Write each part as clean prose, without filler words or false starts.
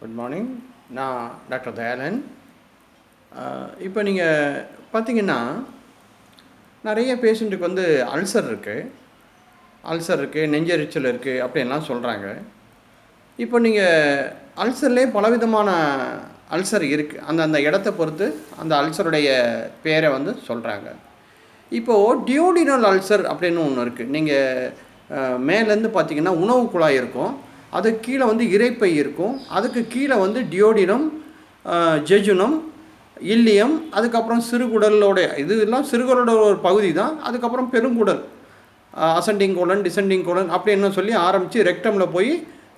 Good morning. நான் doctor Dayalan. இப்போ நீங்கள் பார்த்தீங்கன்னா நிறைய பேஷண்ட்டுக்கு வந்து அல்சர் இருக்குது, நெஞ்செரிச்சல் இருக்குது அப்படின்லாம் சொல்கிறாங்க. இப்போ நீங்கள் அல்சர்லேயே பலவிதமான அல்சர் இருக்குது. அந்தந்த இடத்த பொறுத்து அந்த அல்சருடைய பேரை வந்து சொல்கிறாங்க. இப்போது டியோடினல் அல்சர் அப்படின்னு ஒன்று இருக்குது. நீங்கள் மேலேருந்து பார்த்தீங்கன்னா உணவு குழாய் இருக்கும், அதுக்கு கீழே வந்து இரைப்பை இருக்கும், அதுக்கு கீழே வந்து டியோடினம், ஜெஜுனம், இல்லியம், அதுக்கப்புறம் சிறுகுடலோட இதெல்லாம் சிறுகுடலோட ஒரு பகுதி தான். அதுக்கப்புறம் பெருங்குடல், அசெண்டிங் கோலன், டிசெண்டிங் கோலன் அப்படின்னு சொல்லி ஆரம்பித்து ரெக்டமில் போய்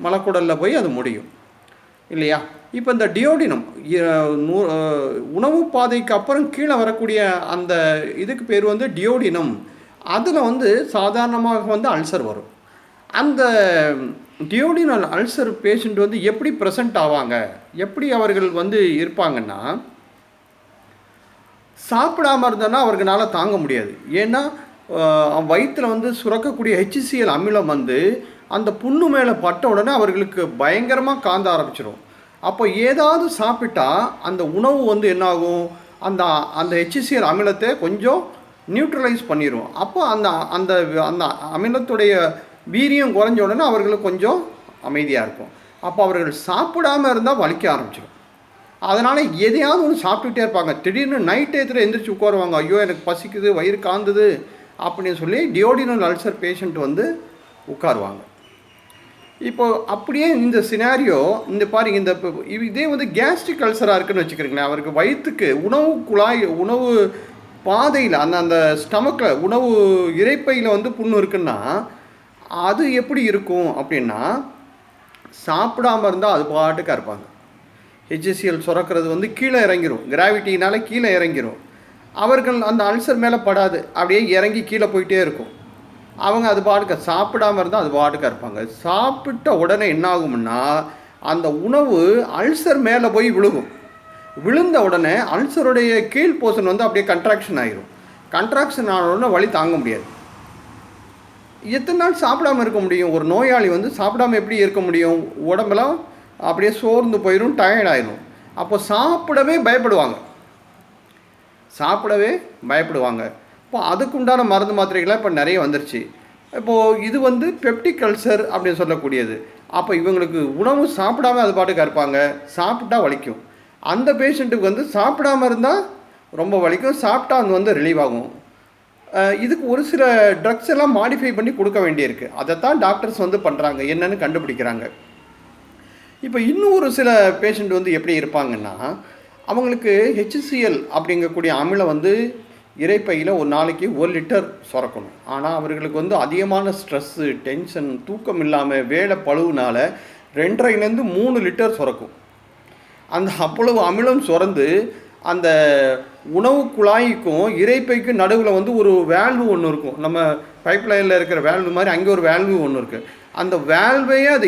மலக்குடலில் போய் அது முடியும் இல்லையா? இப்போ இந்த டியோடினம் உணவு பாதைக்கு அப்புறம் கீழே வரக்கூடிய அந்த இதுக்கு பேர் வந்து டியோடினம். அதில் வந்து சாதாரணமாக வந்து அல்சர் வரும். அந்த டியோடினல் அல்சர் பேஷண்ட் வந்து எப்படி ப்ரெசென்ட் ஆவாங்க, எப்படி அவர்கள் வந்து இருப்பாங்கன்னா, சாப்பிடாமல் இருந்தோன்னா அவர்களால தாங்க முடியாது. ஏன்னா வயிற்றில் வந்து சுரக்கக்கூடிய HCl அமிலம் வந்து அந்த புண்ணு மேலே பட்ட உடனே அவர்களுக்கு பயங்கரமாக காந்த ஆரம்பிச்சிடும். அப்போ ஏதாவது சாப்பிட்டா அந்த உணவு வந்து என்னாகும், அந்த அந்த HCl அமிலத்தை கொஞ்சம் நியூட்ரலைஸ் பண்ணிடும். அப்போ அந்த அந்த அந்த அமிலத்துடைய வீரியம் குறைஞ்ச உடனே அவர்களுக்கு கொஞ்சம் அமைதியாக இருக்கும். அப்போ அவர்கள் சாப்பிடாமல் இருந்தால் வலிக்க ஆரம்பிச்சிடும். அதனால் எதையாவது ஒன்று சாப்பிட்டுட்டே இருப்பாங்க. திடீர்னு நைட் டயத்தில் எந்திரிச்சு உட்காருவாங்க, ஐயோ எனக்கு பசிக்குது, வயிறு காந்துது அப்படின்னு சொல்லி டியோடினல் அல்சர் பேஷண்ட் வந்து உட்காருவாங்க. இப்போ அப்படியே இந்த சினாரியோ இந்த பாருங்க, இந்த இதே வந்து கேஸ்ட்ரிக் அல்சராக இருக்குன்னு வச்சுக்கிறீங்களேன். அவருக்கு வயிற்றுக்கு உணவு பாதையில் அந்த ஸ்டமக்கில் உணவு இரைப்பையில் வந்து புண்ணு இருக்குன்னா அது எப்படி இருக்கும் அப்படின்னா, சாப்பிடாமல் இருந்தால் அது பாட்டுக்காக இருப்பாங்க. HCl சுரக்கிறது வந்து கீழே இறங்கிரும், கிராவிட்டினால கீழே இறங்கிரும். அவர்கள் அந்த அல்சர் மேலே படாது, அப்படியே இறங்கி கீழே போயிட்டே இருக்கும். அவங்க அது பாட்டுக்க சாப்பிடாமல் இருந்தால் அது பாட்டுக்காக இருப்பாங்க. சாப்பிட்ட உடனே என்ன ஆகும்னா, அந்த உணவு அல்சர் மேலே போய் விழுகும். விழுந்த உடனே அல்சருடைய கீழ் போர்ஷன் வந்து அப்படியே கண்ட்ராக்ஷன் ஆகிரும். கண்ட்ராக்ஷன் ஆன உடனே வலி தாங்க முடியாது. எத்தனை நாள் சாப்பிடாமல் இருக்க முடியும்? ஒரு நோயாளி வந்து சாப்பிடாமல் எப்படி இருக்க முடியும்? உடம்பெல்லாம் அப்படியே சோர்ந்து போயிடும், டயர்ட் ஆயிடும். அப்போ சாப்பிடவே பயப்படுவாங்க. இப்போ அதுக்குண்டான மருந்து மாத்திரைகளாக இப்போ நிறைய வந்துருச்சு. இப்போது இது வந்து பெப்டிக் அல்சர் அப்படின்னு சொல்லக்கூடியது. அப்போ இவங்களுக்கு உணவு சாப்பிடாமல் அது பாட்டுக்கு இருப்பாங்க, சாப்பிட்டா வலிக்கும். அந்த பேஷண்ட்டுக்கு வந்து சாப்பிடாமல் இருந்தால் ரொம்ப வலிக்கும், சாப்பிட்டா அது வந்து ரிலீவ் ஆகும். இதுக்கு ஒரு சில ட்ரக்ஸ் எல்லாம் மாடிஃபை பண்ணி கொடுக்க வேண்டியிருக்கு. அதைத்தான் டாக்டர்ஸ் வந்து பண்ணுறாங்க, என்னென்னு கண்டுபிடிக்கிறாங்க. இப்போ இன்னும் ஒரு சில பேஷண்ட் வந்து எப்படி இருப்பாங்கன்னா, அவங்களுக்கு HCl அப்படிங்கக்கூடிய அமிலம் வந்து இரைப்பையில் ஒரு நாளைக்கு 1 லிட்டர் சுரக்கணும். ஆனால் அவர்களுக்கு வந்து அதிகமான ஸ்ட்ரெஸ்ஸு, டென்ஷன், தூக்கம் இல்லாமல் வேலை பழுவுனால 2.5லேருந்து 3 லிட்டர் சுரக்கும். அந்த அவ்வளவு அமிலம் சுரந்து அந்த உணவு குழாய்க்கும் இரைப்பைக்கும் நடுவில் வந்து ஒரு வேல்வு ஒன்று இருக்கும். நம்ம பைப் லைனில் இருக்கிற வேல்வு மாதிரி அங்கே ஒரு வேல்வு ஒன்று இருக்குது. அந்த வேல்வையே அது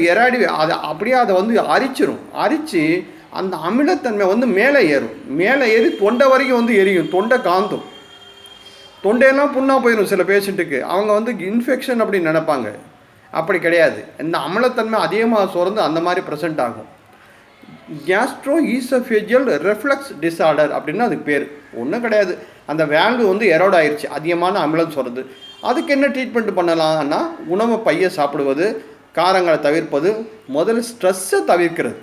அப்படியே அதை வந்து அரித்து அந்த அமிலத்தன்மை வந்து மேலே ஏறி தொண்டை வரைக்கும் வந்து எரியும், தொண்டை காந்தும், தொண்டையெல்லாம் புண்ணாக போயிடும். சில பேஷண்ட்டுக்கு அவங்க வந்து இன்ஃபெக்ஷன் அப்படின்னு நினைப்பாங்க, அப்படி கிடையாது. இந்த அமிலத்தன்மை அதிகமாக சுரந்து அந்த மாதிரி ப்ரெசென்ட் ஆகும். கேஸ்ட்ரோஈசோஃபேஜியல் ரெஃப்ளக்ஸ் டிஸார்டர் அப்படின்னு அதுக்கு பேர். ஒன்றும் கிடையாது, அந்த வேல்வு வந்து எரோட் ஆயிடுச்சு, அதிகமான அமிலம் சொல்கிறது. அதுக்கு என்ன ட்ரீட்மெண்ட் பண்ணலாம்னா, உணவை பைய சாப்பிடுவது, காரங்களை தவிர்ப்பது, முதல்ல ஸ்ட்ரெஸ்ஸை தவிர்க்கிறது,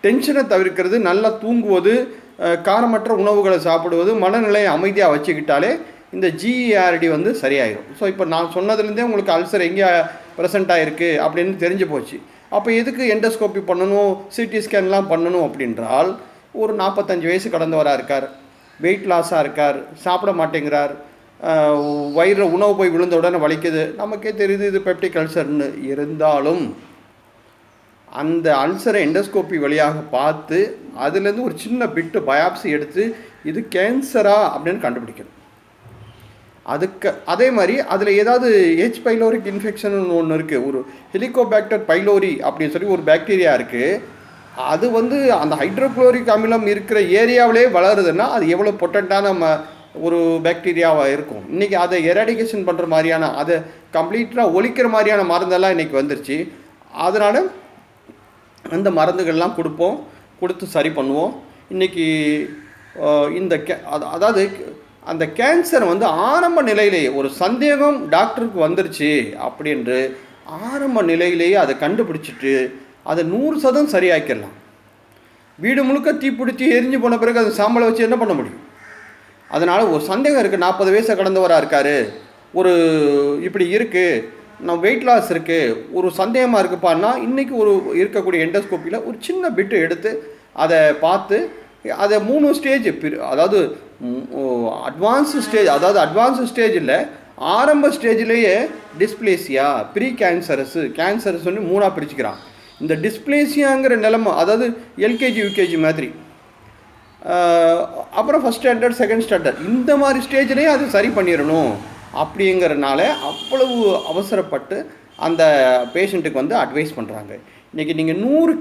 டென்ஷனை தவிர்க்கிறது, நல்லா தூங்குவது, காரமற்ற உணவுகளை சாப்பிடுவது, மனநிலையை அமைதியாக வச்சுக்கிட்டாலே இந்த GERD வந்து சரியாயிடும். ஸோ இப்போ நான் சொன்னதுலேருந்தே உங்களுக்கு அல்சர் எங்கே ப்ரெசென்ட் ஆகிருக்கு அப்படின்னு தெரிஞ்சு போச்சு. அப்போ எதுக்கு எண்டோஸ்கோப்பி பண்ணணும், சிடி ஸ்கேன்லாம் பண்ணணும் அப்படின்றால், ஒரு 45 வயசு கடந்தவராக இருக்கார், வெயிட் லாஸாக இருக்கார், சாப்பிட மாட்டேங்கிறார், வயிறில் உணவு போய் விழுந்த உடனே வலிக்குது, நமக்கே தெரியுது இது பெப்டிக் அல்சர்னு. இருந்தாலும் அந்த அல்சரை எண்டோஸ்கோப்பி வழியாக பார்த்து அதுலேருந்து ஒரு சின்ன பிட்டு பயாப்சி எடுத்து இது கேன்சரா அப்படின்னு கண்டுபிடிக்கணும். அதே மாதிரி அதில் ஏதாவது H. பைலோரிக் இன்ஃபெக்ஷன் ஒன்று இருக்குது, ஒரு ஹெலிகோபாக்டர் பைலோரி அப்படின்னு சொல்லி ஒரு பாக்டீரியா இருக்குது. அது வந்து அந்த ஹைட்ரோக்ளோரிக் அமிலம் இருக்கிற ஏரியாவிலே வளருதுன்னா அது எவ்வளோ பொட்டண்ட்டான ஒரு பாக்டீரியாவாக இருக்கும். இன்றைக்கி அதை எராடிகேஷன் பண்ணுற மாதிரியான, அதை கம்ப்ளீட்டாக ஒழிக்கிற மாதிரியான மருந்தெல்லாம் இன்றைக்கி வந்துருச்சு. அதனால் அந்த மருந்துகள்லாம் கொடுப்போம், கொடுத்து சரி பண்ணுவோம். இன்றைக்கி இந்த அதாவது அந்த கேன்சர் வந்து ஆரம்ப நிலையிலேயே ஒரு சந்தேகம் டாக்டருக்கு வந்துருச்சு அப்படின்று ஆரம்ப நிலையிலேயே அதை கண்டுபிடிச்சிட்டு அதை 100% சரியாக்கிடலாம். வீடு முழுக்க தீப்பிடிச்சி எரிஞ்சு போன பிறகு அது சாம்பலை வச்சு என்ன பண்ண முடியும்? அதனால் ஒரு சந்தேகம் இருக்குது, 40 வயசை கடந்தவராக இருக்கார், ஒரு இப்படி இருக்குது, நம்ம வெயிட் லாஸ் இருக்குது, ஒரு சந்தேகமாக இருக்குப்பான்னா இன்றைக்கி ஒரு இருக்கக்கூடிய எண்டோஸ்கோப்பியில் ஒரு சின்ன பிட்டு எடுத்து அதை பார்த்து அதை 3 ஸ்டேஜ் அதாவது அட்வான்ஸு ஸ்டேஜ், அதாவது அட்வான்ஸு ஸ்டேஜ் இல்லை, ஆரம்ப ஸ்டேஜ்லேயே டிஸ்பிளேசியா, ப்ரீ கேன்சரஸ்ன்னு 3ஆக பிரிச்சுக்கிறான். இந்த டிஸ்பிளேசியாங்கிற நிலைமை அதாவது எல்கேஜி யூகேஜி மாதிரி, அப்புறம் ஃபஸ்ட் ஸ்டாண்டர்ட் செகண்ட் ஸ்டாண்டர்ட் இந்த மாதிரி ஸ்டேஜ்லேயே அது சரி பண்ணிடணும் அப்படிங்கிறனால அவ்வளவு அவசரப்பட்டு அந்த பேஷண்ட்டுக்கு வந்து அட்வைஸ் பண்ணுறாங்க. இன்றைக்கி நீங்கள் 100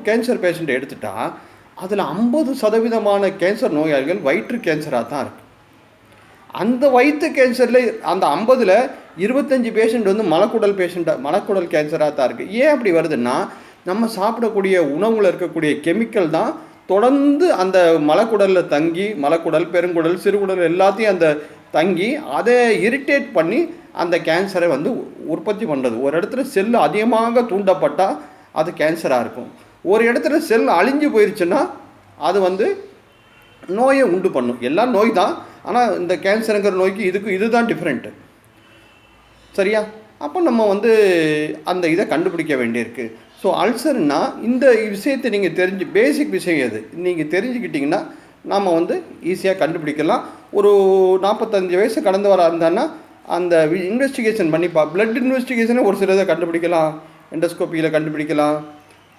கேன்சர் பேஷண்ட் எடுத்துட்டால் அதில் 50% கேன்சர் நோயாளிகள் வயிற்று கேன்சராக தான் இருக்குது. அந்த வயிற்று கேன்சரில் அந்த 50ல் 25 பேஷண்ட் வந்து மலக்குடல் கேன்சராக தான் இருக்குது. ஏன் அப்படி வருதுன்னா, நம்ம சாப்பிடக்கூடிய உணவில் இருக்கக்கூடிய கெமிக்கல் தான் தொடர்ந்து அந்த மலக்குடலில் தங்கி, மலக்குடல், பெருங்குடல், சிறுகுடல் எல்லாத்தையும் அந்த தங்கி அதை இரிட்டேட் பண்ணி அந்த கேன்சரை வந்து உற்பத்தி பண்ணுறது. ஒரு இடத்துல செல் அதிகமாக தூண்டப்பட்டால் அது கேன்சராக இருக்கும். ஒரு இடத்துல செல் அழிஞ்சு போயிடுச்சுன்னா அது வந்து நோயை உண்டு பண்ணும். எல்லாம் நோய் தான், ஆனால் இந்த கேன்சருங்கிற நோய்க்கு இதுதான் டிஃப்ரெண்ட்டு. சரியா? அப்போ நம்ம வந்து அந்த இதை கண்டுபிடிக்க வேண்டியிருக்கு. ஸோ அல்சர்னா இந்த விஷயத்தை நீங்கள் பேசிக் விஷயம் எது நீங்கள் தெரிஞ்சுக்கிட்டிங்கன்னா நம்ம வந்து ஈஸியாக கண்டுபிடிக்கலாம். ஒரு 45 வயசு கடந்தவராக இருந்தான்னா அந்த இன்வெஸ்டிகேஷன் பண்ணிப்பா, பிளட் இன்வெஸ்டிகேஷனை ஒரு சிலதை கண்டுபிடிக்கலாம், எண்டோஸ்கோப்பியில் கண்டுபிடிக்கலாம்,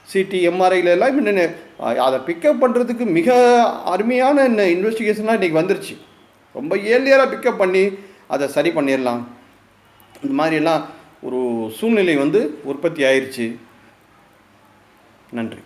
சிடி எம்ஆர்ஐல எல்லாம் இன்னும் அதை பிக்கப் பண்ணுறதுக்கு மிக அருமையான இன்வெஸ்டிகேஷன்லாம் இன்றைக்கி வந்துருச்சு. ரொம்ப ஏர்லியராக பிக்கப் பண்ணி அதை சரி பண்ணிடலாம். இந்த மாதிரியெல்லாம் ஒரு சூழ்நிலை வந்து உற்பத்தி ஆயிடுச்சு. நன்றி.